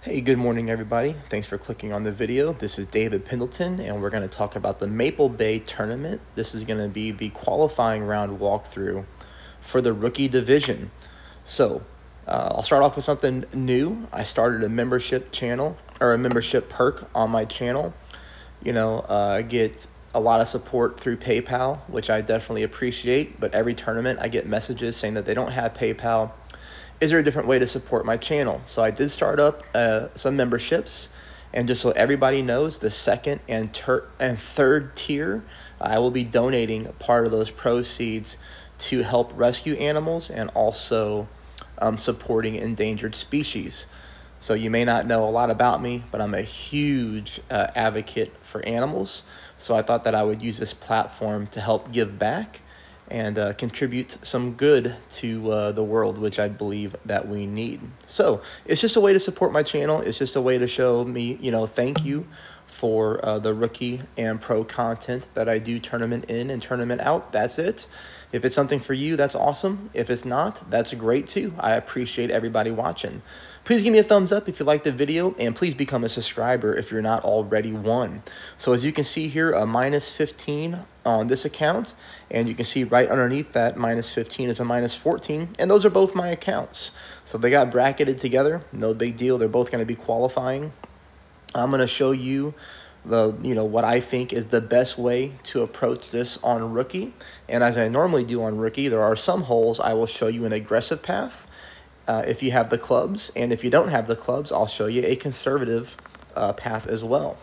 Hey, good morning, everybody. Thanks for clicking on the video. This is David Pendleton, and we're going to talk about the Maple Bay Tournament. This is going to be the qualifying round walkthrough for the rookie division. So, I'll start off with something new. I started a membership channel, or a membership perk on my channel. I get a lot of support through PayPal, which I definitely appreciate, but every tournament I get messages saying that they don't have PayPal. Is there a different way to support my channel? So I did start up some memberships, and just so everybody knows, the second and third tier, I will be donating part of those proceeds to help rescue animals and also supporting endangered species. So you may not know a lot about me, but I'm a huge advocate for animals. So I thought that I would use this platform to help give back and contribute some good to the world, which I believe that we need. So it's just a way to support my channel. It's just a way to show me, thank you for the rookie and pro content that I do tournament in and tournament out. That's it. If it's something for you, that's awesome. If it's not, that's great too. I appreciate everybody watching. Please give me a thumbs up if you liked the video, and please become a subscriber if you're not already one. So as you can see here, a -15 on this account, and you can see right underneath that -15 is a -14, and those are both my accounts. So they got bracketed together, no big deal. They're both going to be qualifying. I'm going to show you what I think is the best way to approach this on rookie. And as I normally do on rookie, there are some holes I will show you an aggressive path if you have the clubs, and if you don't have the clubs, I'll show you a conservative path as well.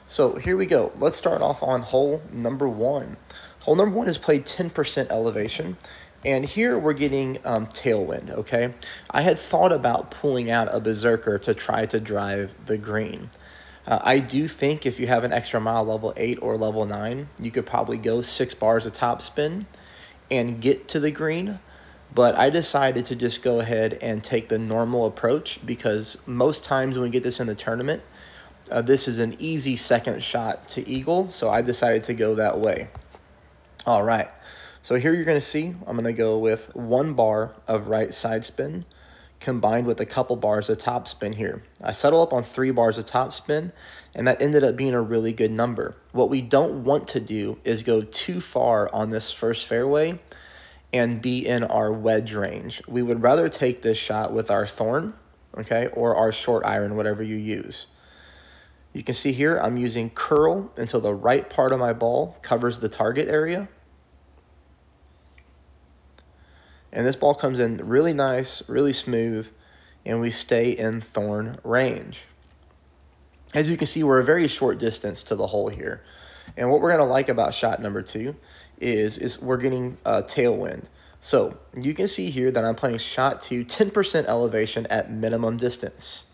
So here we go. Let's start off on hole number one. Hole number one is played 10% elevation, and here we're getting tailwind, okay? I had thought about pulling out a berserker to try to drive the green. I do think if you have an extra mile level 8 or level 9, you could probably go 6 bars of topspin and get to the green. But I decided to just go ahead and take the normal approach, because most times when we get this in the tournament, this is an easy second shot to eagle. So I decided to go that way. All right. So here you're going to see I'm going to go with 1 bar of right side spin combined with a couple bars of top spin here. I settle up on 3 bars of top spin, and that ended up being a really good number. What we don't want to do is go too far on this first fairway and be in our wedge range. We would rather take this shot with our thorn, okay, or our short iron, whatever you use. You can see here I'm using curl until the right part of my ball covers the target area. And this ball comes in really nice, really smooth, and we stay in thorn range. As you can see, we're a very short distance to the hole here. And what we're going to like about shot number 2 is we're getting tailwind. So you can see here that I'm playing shot 2, 10% elevation at minimum distance.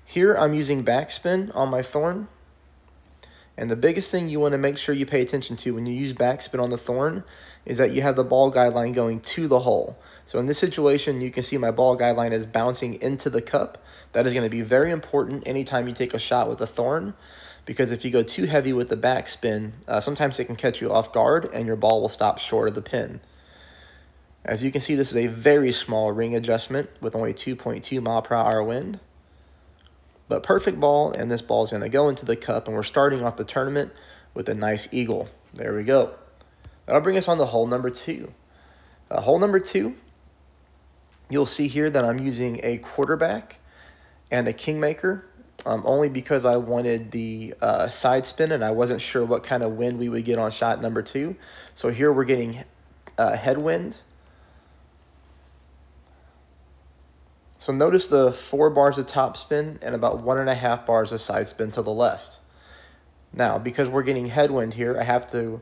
Here I'm using backspin on my thorn. And the biggest thing you want to make sure you pay attention to when you use backspin on the thorn is that you have the ball guideline going to the hole. So in this situation, you can see my ball guideline is bouncing into the cup. That is going to be very important anytime you take a shot with a thorn, because if you go too heavy with the backspin, sometimes it can catch you off guard and your ball will stop short of the pin. As you can see, this is a very small ring adjustment with only 2.2 mile/hour wind. But perfect ball, and this ball is going to go into the cup, and we're starting off the tournament with a nice eagle. There we go. That'll bring us on to hole number 2. Hole number 2, you'll see here that I'm using a quarterback and a kingmaker, only because I wanted the side spin, and I wasn't sure what kind of wind we would get on shot number 2. So here we're getting headwind. So notice the 4 bars of top spin and about 1.5 bars of side spin to the left. Now, because we're getting headwind here, I have to,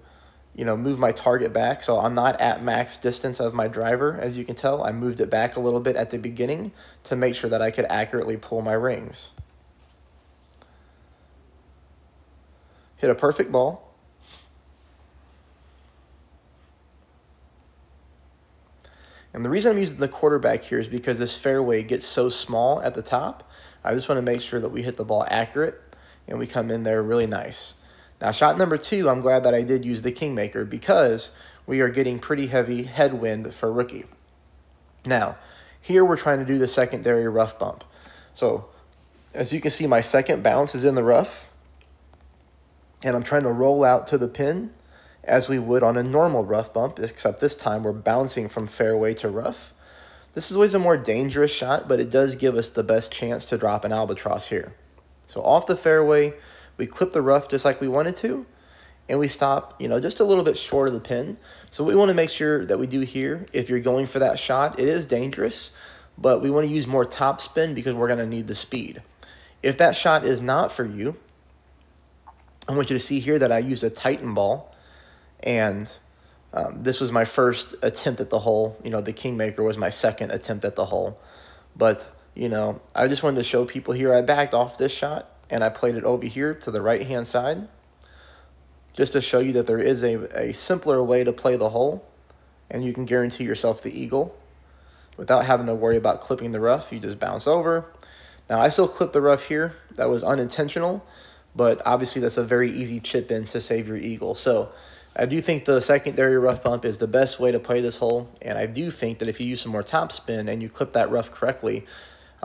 move my target back. So I'm not at max distance of my driver. As you can tell, I moved it back a little bit at the beginning to make sure that I could accurately pull my rings. Hit a perfect ball. And the reason I'm using the quarterback here is because this fairway gets so small at the top. I just want to make sure that we hit the ball accurate and we come in there really nice. Now, shot number 2, I'm glad that I did use the kingmaker because we are getting pretty heavy headwind for rookie. Now, Here we're trying to do the secondary rough bump. So as you can see, my second bounce is in the rough, and I'm trying to roll out to the pin as we would on a normal rough bump, except this time we're bouncing from fairway to rough. This is always a more dangerous shot, but it does give us the best chance to drop an albatross here. So off the fairway, we clip the rough just like we wanted to, and we stop, just a little bit short of the pin. So what we want to make sure that we do here, if you're going for that shot, it is dangerous, but we want to use more top spin because we're going to need the speed. If that shot is not for you, I want you to see here that I used a Titan ball, and this was my first attempt at the hole. The Kingmaker was my second attempt at the hole. But, I just wanted to show people here I backed off this shot, and I played it over here to the right-hand side, just to show you that there is a simpler way to play the hole, and you can guarantee yourself the eagle without having to worry about clipping the rough. You just bounce over. Now, I still clipped the rough here. That was unintentional, but obviously that's a very easy chip in to save your eagle. So I do think the secondary rough bump is the best way to play this hole, and I do think that if you use some more top spin and you clip that rough correctly,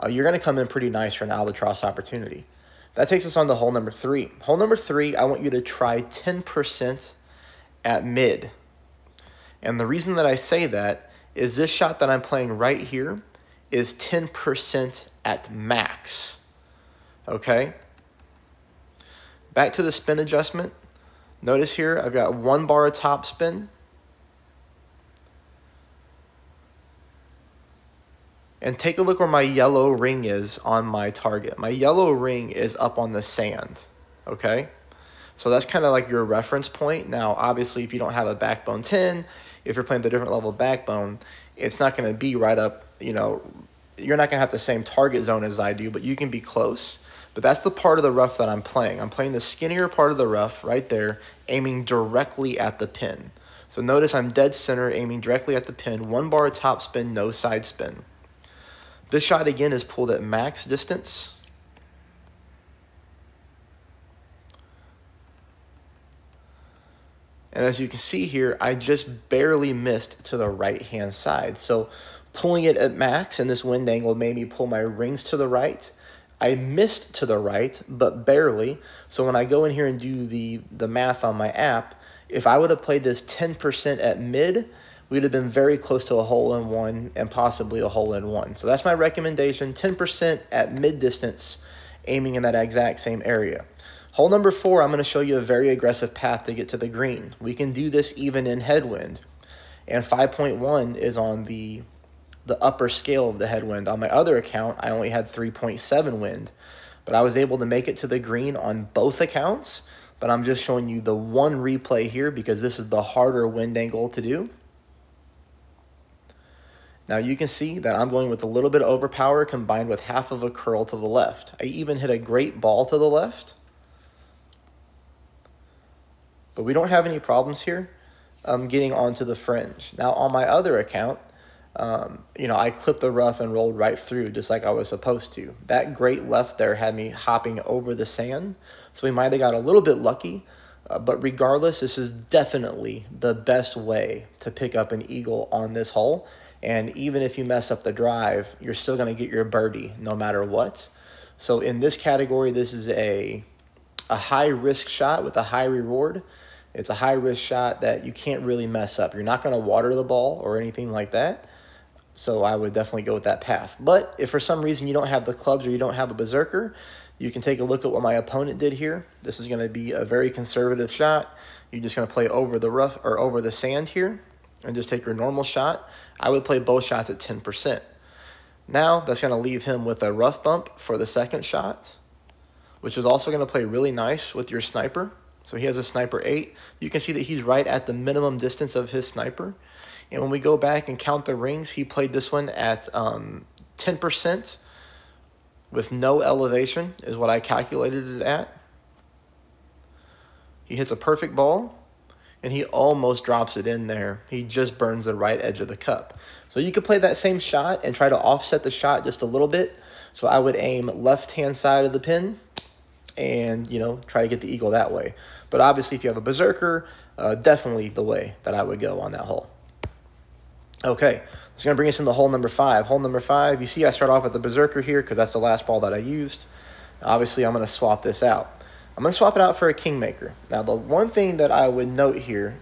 you're going to come in pretty nice for an albatross opportunity. That takes us on to hole number 3. Hole number 3, I want you to try 10% at mid. And the reason that I say that is this shot that I'm playing right here is 10% at max. Okay? Back to the spin adjustment. Notice here I've got 1 bar of top spin. And take a look where my yellow ring is on my target. My yellow ring is up on the sand, okay? So that's kind of like your reference point. Now, obviously, if you don't have a backbone 10, if you're playing the different level backbone, it's not going to be right up, you're not going to have the same target zone as I do, but you can be close. But that's the part of the rough that I'm playing. I'm playing the skinnier part of the rough right there, aiming directly at the pin. So notice I'm dead center, aiming directly at the pin, 1 bar of top spin, no side spin. This shot, again, is pulled at max distance. And as you can see here, I just barely missed to the right-hand side. So pulling it at max and this wind angle made me pull my rings to the right. I missed to the right, but barely. So when I go in here and do the math on my app, if I would have played this 10% at mid, we'd have been very close to a hole-in-one and possibly a hole-in-one. So that's my recommendation, 10% at mid-distance, aiming in that exact same area. Hole number 4, I'm going to show you a very aggressive path to get to the green. We can do this even in headwind. And 5.1 is on the upper scale of the headwind. On my other account, I only had 3.7 wind. But I was able to make it to the green on both accounts. But I'm just showing you the one replay here because this is the harder wind angle to do. Now you can see that I'm going with a little bit of overpower combined with half of a curl to the left. I even hit a great ball to the left. But we don't have any problems here getting onto the fringe. Now on my other account, I clipped the rough and rolled right through just like I was supposed to. That great left there had me hopping over the sand, so we might have got a little bit lucky. But regardless, this is definitely the best way to pick up an eagle on this hole. And even if you mess up the drive, you're still going to get your birdie no matter what. So in this category, this is a high-risk shot with a high reward. It's a high-risk shot that you can't really mess up. You're not going to water the ball or anything like that. So I would definitely go with that path. But if for some reason you don't have the clubs or you don't have a berserker, you can take a look at what my opponent did here. This is going to be a very conservative shot. You're just going to play over the rough or over the sand here and just take your normal shot. I would play both shots at 10%. Now that's going to leave him with a rough bump for the second shot, which is also going to play really nice with your sniper. So he has a sniper 8. You can see that he's right at the minimum distance of his sniper. And when we go back and count the rings, he played this one at 10% with no elevation is what I calculated it at. He hits a perfect ball, and he almost drops it in there. He just burns the right edge of the cup. So you could play that same shot and try to offset the shot just a little bit. So I would aim left-hand side of the pin and, try to get the eagle that way. But obviously, if you have a berserker, definitely the way that I would go on that hole. Okay, It's going to bring us into hole number 5. Hole number 5, you see I start off with the Berserker here because that's the last ball that I used. Obviously, I'm going to swap this out. I'm going to swap it out for a Kingmaker. Now, the one thing that I would note here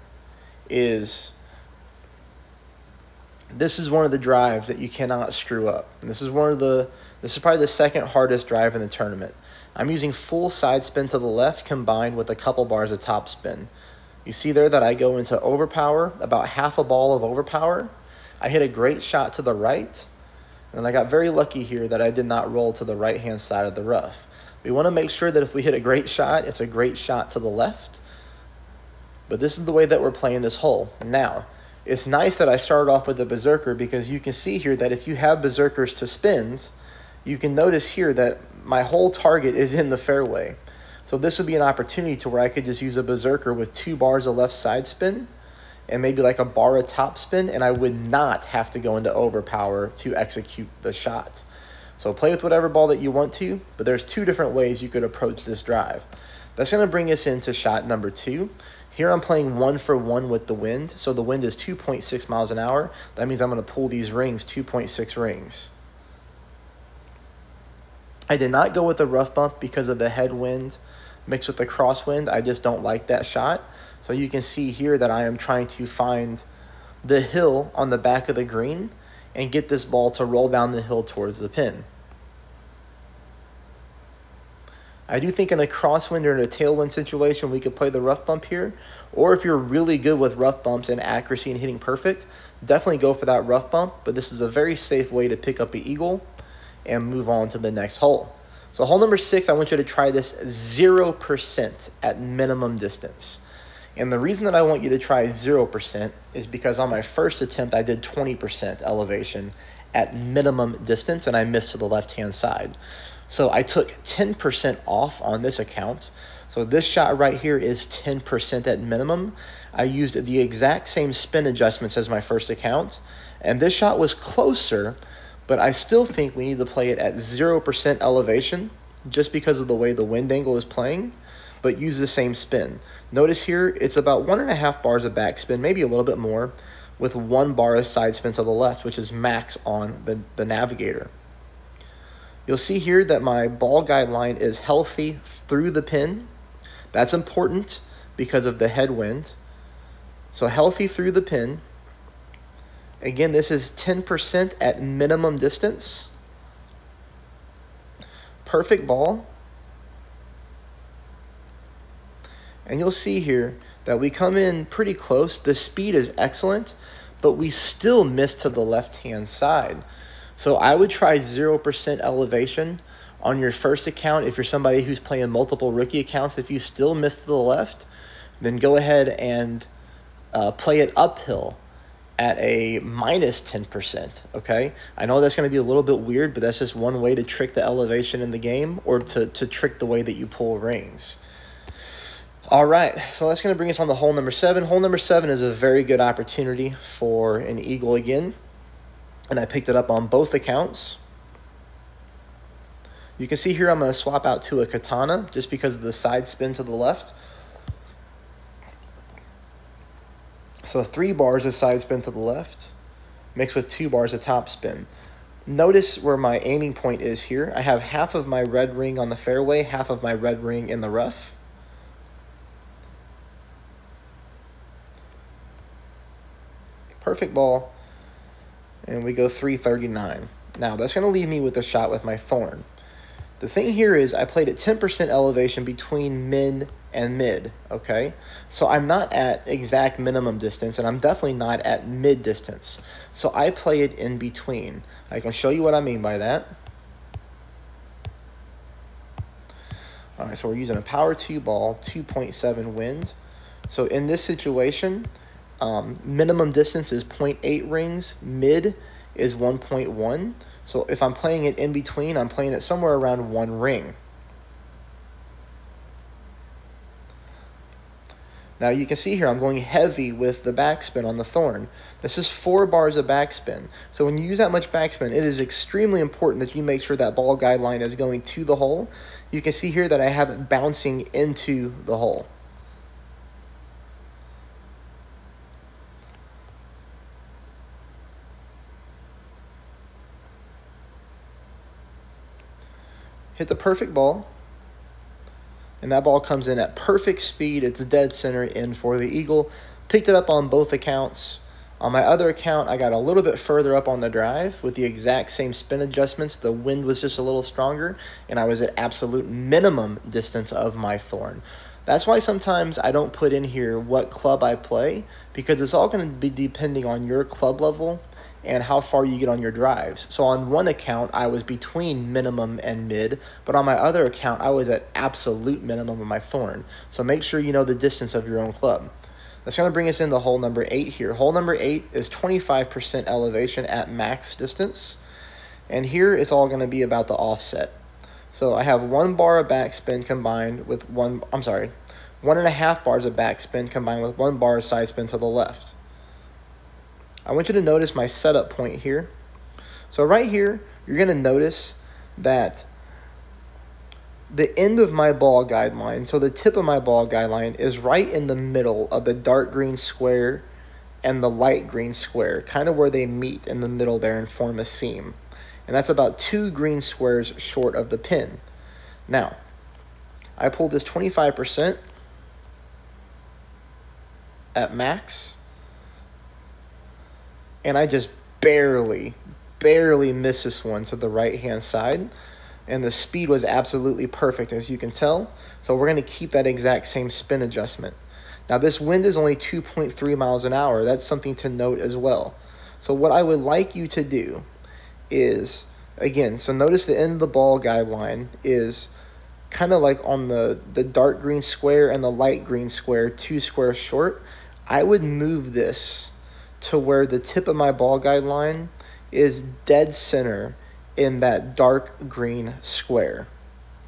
is this is one of the drives that you cannot screw up. And this is probably the second hardest drive in the tournament. I'm using full side spin to the left combined with a couple bars of top spin. You see there that I go into overpower, about half a ball of overpower. I hit a great shot to the right, and I got very lucky here that I did not roll to the right-hand side of the rough. We want to make sure that if we hit a great shot, it's a great shot to the left. But this is the way that we're playing this hole. Now, it's nice that I started off with the Berserker because you can see here that if you have Berserkers to spins, you can notice here that my whole target is in the fairway. So this would be an opportunity to where I could just use a Berserker with 2 bars of left side spin and maybe like a bar of top spin, and I would not have to go into overpower to execute the shot. So play with whatever ball that you want to, but there's 2 different ways you could approach this drive. That's going to bring us into shot number 2. Here I'm playing 1 for 1 with the wind. So the wind is 2.6 miles an hour. That means I'm going to pull these rings, 2.6 rings. I did not go with the rough bump because of the headwind mixed with the crosswind. I just don't like that shot. So you can see here that I am trying to find the hill on the back of the green and get this ball to roll down the hill towards the pin. I do think in a crosswind or in a tailwind situation, we could play the rough bump here. Or if you're really good with rough bumps and accuracy and hitting perfect, definitely go for that rough bump. But this is a very safe way to pick up the eagle and move on to the next hole. So hole number 6, I want you to try this 0% at minimum distance. And the reason that I want you to try 0% is because on my first attempt, I did 20% elevation at minimum distance, and I missed to the left-hand side. So I took 10% off on this account. So this shot right here is 10% at minimum. I used the exact same spin adjustments as my first account, and this shot was closer, but I still think we need to play it at 0% elevation just because of the way the wind angle is playing, but use the same spin. Notice here, it's about 1.5 bars of backspin, maybe a little bit more, with 1 bar of side spin to the left, which is max on the navigator. You'll see here that my ball guide line is healthy through the pin. That's important because of the headwind. So healthy through the pin. Again, this is 10% at minimum distance. Perfect ball. And you'll see here that we come in pretty close. The speed is excellent, but we still miss to the left-hand side. So I would try 0% elevation on your first account. If you're somebody who's playing multiple rookie accounts, if you still miss to the left, then go ahead and play it uphill at a minus 10%, okay? I know that's going to be a little bit weird, but that's just one way to trick the elevation in the game, or to trick the way that you pull rings. All right, so that's going to bring us on to hole number 7. Hole number 7 is a very good opportunity for an eagle again, and I picked it up on both accounts. You can see here I'm going to swap out to a katana just because of the side spin to the left. So 3 bars of side spin to the left, mixed with 2 bars of top spin. Notice where my aiming point is here. I have half of my red ring on the fairway, half of my red ring in the rough. Perfect ball. And we go 339. Now, that's going to leave me with a shot with my thorn. The thing here is I played at 10% elevation between min and mid, okay? So I'm not at exact minimum distance, and I'm definitely not at mid distance. So I play it in between. I can show you what I mean by that. All right, so we're using a power 2 ball, 2.7 wind. So in this situation, minimum distance is 0.8 rings, mid is 1.1. So if I'm playing it in between, I'm playing it somewhere around 1 ring. Now you can see here I'm going heavy with the backspin on the thorn. This is 4 bars of backspin. So when you use that much backspin, it is extremely important that you make sure that ball guide line is going to the hole. You can see here that I have it bouncing into the hole. hit the perfect ball, and that ball comes in at perfect speed. It's dead center in for the eagle. Picked it up on both accounts. On my other account, I got a little bit further up on the drive with the exact same spin adjustments. The wind was just a little stronger, and I was at absolute minimum distance of my thorn. That's why sometimes I don't put in here what club I play, because it's all going to be depending on your club level and how far you get on your drives. So on one account, I was between minimum and mid, but on my other account, I was at absolute minimum of my thorn. So make sure you know the distance of your own club. That's going to bring us into hole number 8 here. Hole number 8 is 25% elevation at max distance. And here it's all going to be about the offset. So I have 1 bar of backspin combined with 1.5 bars of backspin combined with 1 bar of side spin to the left. I want you to notice my setup point here. So right here, you're going to notice that the end of my ball guideline, so the tip of my ball guideline, is right in the middle of the dark green square and the light green square, kind of where they meet in the middle there and form a seam. And that's about 2 green squares short of the pin. Now, I pulled this 25% at max, and I just barely missed this one to the right-hand side. And the speed was absolutely perfect, as you can tell. So we're going to keep that exact same spin adjustment. Now, this wind is only 2.3 miles an hour. That's something to note as well. So what I would like you to do is, again, so notice the end of the ball guideline is kind of like on the dark green square and the light green square, 2 squares short. I would move this to where the tip of my ball guideline is dead center in that dark green square.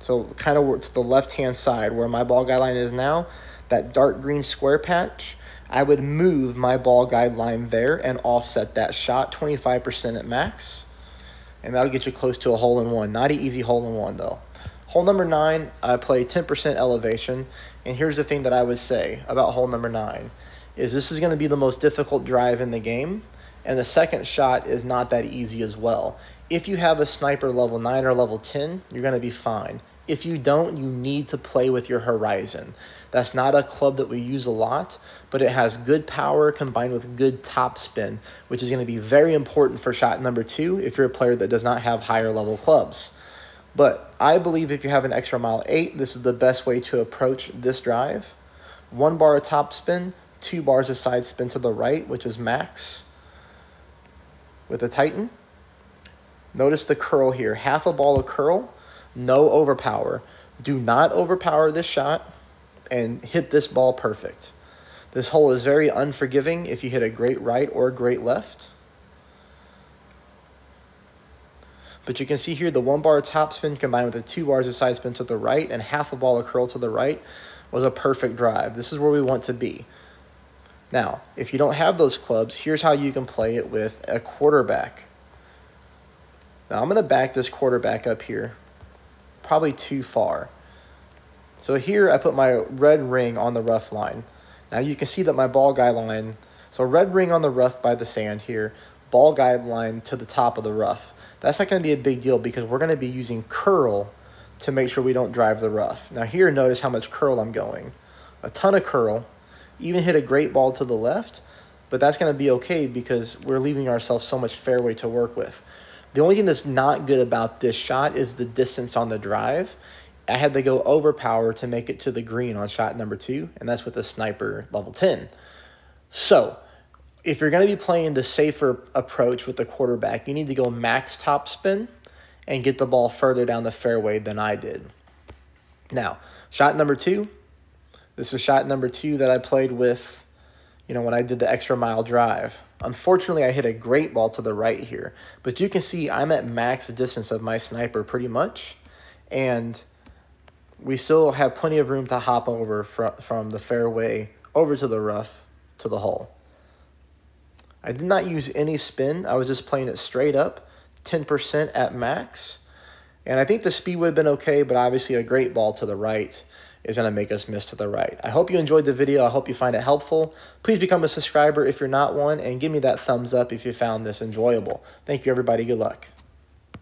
So kind of to the left-hand side where my ball guideline is now, that dark green square patch, I would move my ball guideline there and offset that shot 25% at max. And that'll get you close to a hole-in-one. Not an easy hole-in-one, though. Hole number 9, I play 10% elevation. And here's the thing that I would say about hole number 9, is this is going to be the most difficult drive in the game. And the second shot is not that easy as well. If you have a sniper level 9 or level 10, you're going to be fine. If you don't, you need to play with your horizon. That's not a club that we use a lot, but it has good power combined with good top spin, which is going to be very important for shot number 2 if you're a player that does not have higher level clubs. But I believe if you have an extra mile 8, this is the best way to approach this drive. 1 bar of top spin, 2 bars of side spin to the right, which is max with a Titan. Notice the curl here, half a ball of curl, no overpower. Do not overpower this shot and hit this ball perfect. This hole is very unforgiving if you hit a great right or a great left. But you can see here the 1 bar of top spin combined with the 2 bars of side spin to the right and half a ball of curl to the right was a perfect drive. This is where we want to be. Now, if you don't have those clubs, here's how you can play it with a quarterback. Now, I'm going to back this quarterback up here, probably too far. So here I put my red ring on the rough line. Now you can see that my ball guideline, so red ring on the rough by the sand here, ball guideline to the top of the rough. That's not going to be a big deal because we're going to be using curl to make sure we don't drive the rough. Now here, notice how much curl I'm going. A ton of curl, even hit a great ball to the left, but that's going to be okay because we're leaving ourselves so much fairway to work with. The only thing that's not good about this shot is the distance on the drive. I had to go overpower to make it to the green on shot number 2, and that's with a sniper level 10. So if you're going to be playing the safer approach with the quarterback, you need to go max top spin and get the ball further down the fairway than I did. Now, shot number 2. This is shot number 2 that I played with, when I did the extra mile drive. Unfortunately, I hit a great ball to the right here, but you can see I'm at max distance of my sniper pretty much, and we still have plenty of room to hop over from the fairway over to the rough to the hole. I did not use any spin. I was just playing it straight up, 10% at max, and I think the speed would have been okay, but obviously a great ball to the right is going to make us miss to the right. I hope you enjoyed the video. I hope you find it helpful. Please become a subscriber if you're not one, and give me that thumbs up if you found this enjoyable. Thank you, everybody. Good luck.